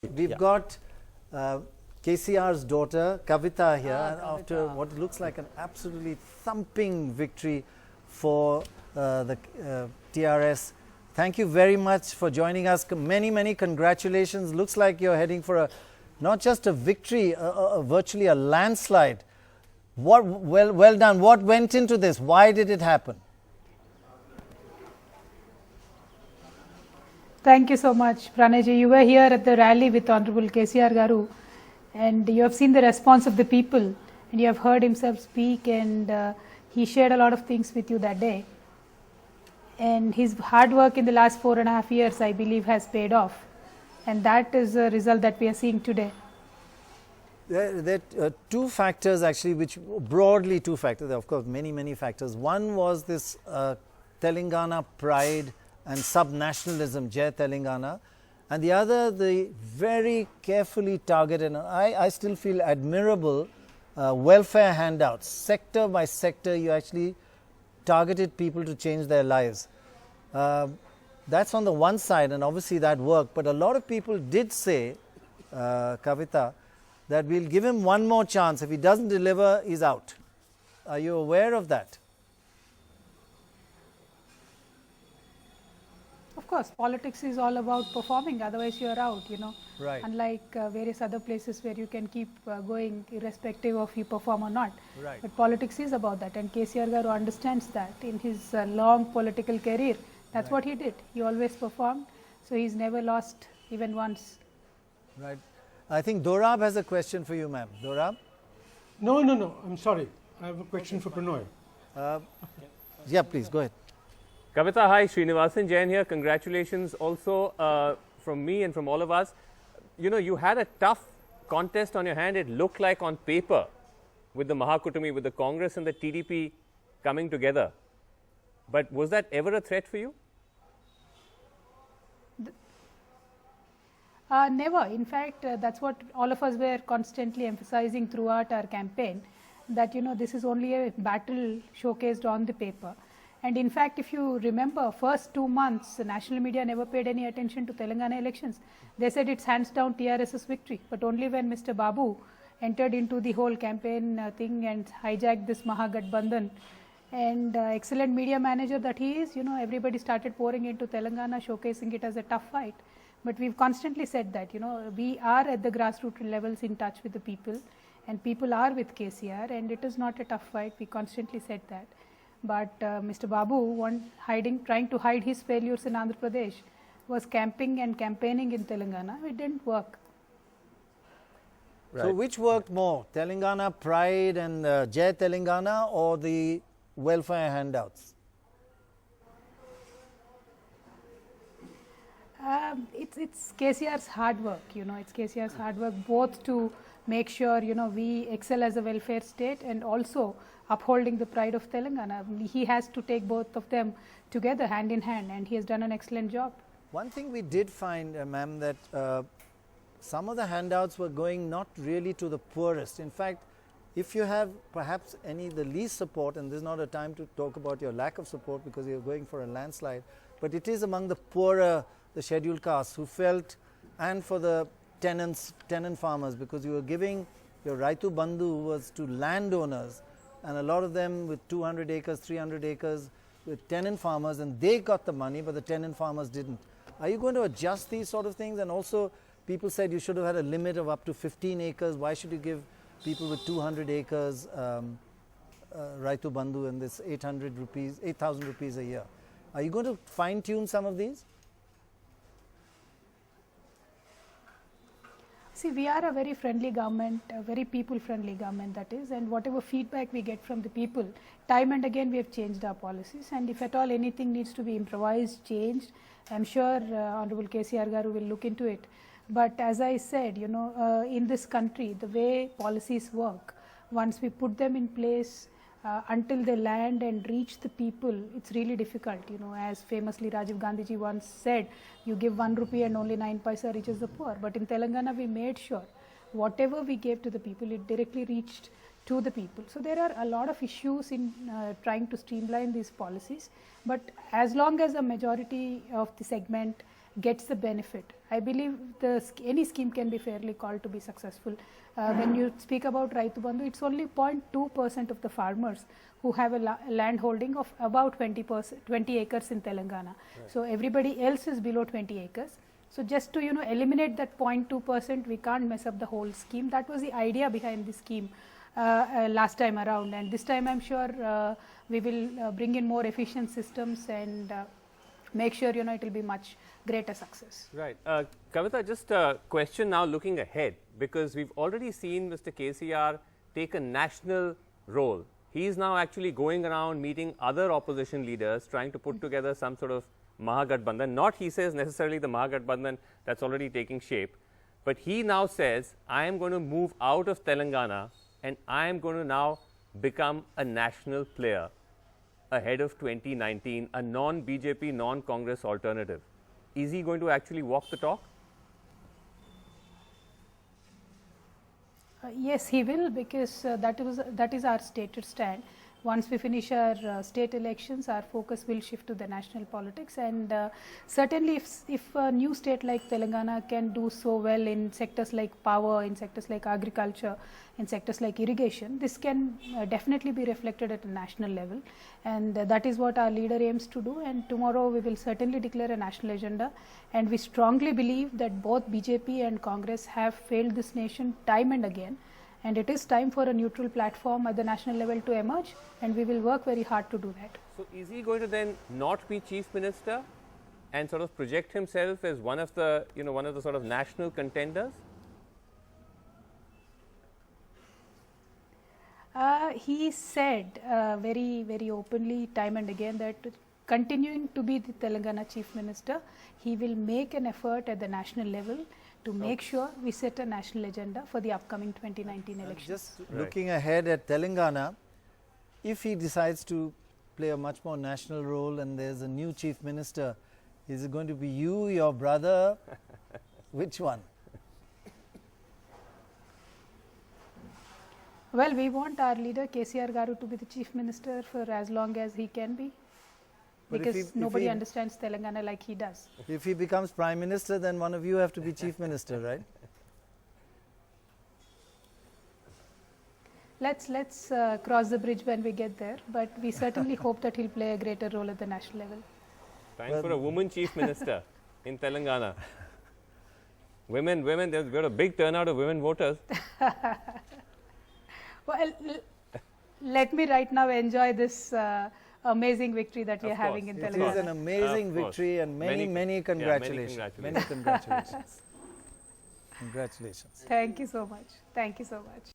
We've got KCR's daughter, Kavitha, here after what looks like an absolutely thumping victory for the TRS. Thank you very much for joining us. Many congratulations. Looks like you're heading for not just a victory, virtually a landslide. Well done. What went into this? Why did it happen? Thank you so much, Pranayji. You were here at the rally with Honorable KCR Garu, and you have seen the response of the people, and you have heard himself speak, and he shared a lot of things with you that day. And his hard work in the last 4.5 years, I believe, has paid off, and that is the result that we are seeing today. There are two factors actually, which broadly two factors. There are of course many factors. One was this Telangana Pride and sub-nationalism, Jai Telangana, and the other, the very carefully targeted, and I still feel admirable, welfare handouts. Sector by sector, you actually targeted people to change their lives. That's on the one side, and obviously that worked, but a lot of people did say, Kavitha, that we'll give him one more chance. If he doesn't deliver, he's out. Are you aware of that? Of course, politics is all about performing, otherwise you're out, you know. Right. Unlike various other places where you can keep going irrespective of you perform or not. Right. But politics is about that, and KCR Garu understands that. In his long political career, that's Right. what he did. He always performed, so he's never lost even once. Right. I think Dorab has a question for you, ma'am. Dorab? No, I'm sorry. I have a question for Pranoy. Yeah, please, go ahead. Kavitha, hi, Srinivasan Jain here. Congratulations also from me and from all of us. You know, you had a tough contest on your hand. It looked like on paper with the Mahakutumi, with the Congress and the TDP coming together. But was that ever a threat for you? Never. In fact, that's what all of us were constantly emphasizing throughout our campaign, that, you know, this is only a battle showcased on the paper. And in fact, if you remember, first 2 months, the national media never paid any attention to Telangana elections. They said it's hands down TRS's victory. But only when Mr. Babu entered into the whole campaign thing and hijacked this Mahagathbandhan, and excellent media manager that he is, you know, everybody started pouring into Telangana, showcasing it as a tough fight. But we've constantly said that, you know, we are at the grassroots levels in touch with the people, and people are with KCR, and it is not a tough fight. We constantly said that. But Mr. Babu, trying to hide his failures in Andhra Pradesh, was camping and campaigning in Telangana. It didn't work. Right. So which worked more, Telangana Pride and Jai Telangana, or the welfare handouts? It's KCR's hard work, you know, it's KCR's hard work both to make sure, you know, we excel as a welfare state and also upholding the pride of Telangana. He has to take both of them together hand in hand, and he has done an excellent job. One thing we did find, ma'am, that some of the handouts were going not really to the poorest. In fact, if you have perhaps the least support, and this is not a time to talk about your lack of support because you're going for a landslide, but it is among the poorer, the scheduled castes who felt, and for the tenant farmers, because you were giving your Raitu Bandhu was to landowners, and a lot of them with 200 acres, 300 acres, with tenant farmers, and they got the money, but the tenant farmers didn't. Are you going to adjust these sort of things? And also, people said you should have had a limit of up to 15 acres. Why should you give people with 200 acres Raitu Bandhu and this 8,000 rupees a year? Are you going to fine-tune some of these? See, we are a very friendly government, a very people-friendly government that is, and whatever feedback we get from the people, time and again we have changed our policies, and if at all anything needs to be improvised, changed, I'm sure Honorable KCR Garu will look into it. But as I said, you know, in this country, the way policies work, once we put them in place, until they land and reach the people, it's really difficult, you know, as famously Rajiv Gandhi ji once said, you give 1 rupee and only 9 paisa reaches the poor. But in Telangana, we made sure whatever we gave to the people, it directly reached to the people. So there are a lot of issues in trying to streamline these policies, but as long as a majority of the segment gets the benefit. I believe any scheme can be fairly called to be successful. When you speak about Raitu Bandhu, it's only 0.2% of the farmers who have a land holding of about 20 acres in Telangana. Right. So everybody else is below 20 acres. So just to eliminate that 0.2%, we can't mess up the whole scheme. That was the idea behind the scheme last time around, and this time I'm sure we will bring in more efficient systems and make sure it will be much greater success. Right. Kavitha, just a question now looking ahead, because we've already seen Mr. KCR take a national role. He is now actually going around meeting other opposition leaders, trying to put together some sort of Mahagathbandhan. Not, he says, necessarily the Mahagathbandhan that's already taking shape, but he now says, I am going to move out of Telangana and I am going to now become a national player ahead of 2019, a non-BJP, non-Congress alternative. Is he going to actually walk the talk? Yes, he will, because that is our stated stand. Once we finish our state elections, our focus will shift to the national politics, and certainly if a new state like Telangana can do so well in sectors like power, in sectors like agriculture, in sectors like irrigation, this can definitely be reflected at a national level, and that is what our leader aims to do. And tomorrow we will certainly declare a national agenda, and we strongly believe that both BJP and Congress have failed this nation time and again, and it is time for a neutral platform at the national level to emerge, and we will work very hard to do that. So is he going to then not be chief minister and sort of project himself as one of the sort of national contenders? He said very, very openly time and again that continuing to be the Telangana chief minister, he will make an effort at the national level to make sure we set a national agenda for the upcoming 2019 elections. Just looking ahead at Telangana, if he decides to play a much more national role and there's a new chief minister, is it going to be you, your brother? Which one? Well, we want our leader KCR Garu to be the chief minister for as long as he can be, because nobody understands Telangana like he does. If he becomes prime minister, then one of you have to be chief minister, right? Let's cross the bridge when we get there, but we certainly hope that he'll play a greater role at the national level. Time for a woman chief minister in Telangana. Women, we've got a big turnout of women voters. Well, let me right now enjoy this amazing victory that we are having in Telangana. It is an amazing victory, and many congratulations. Many congratulations. Congratulations. Thank you so much. Thank you so much.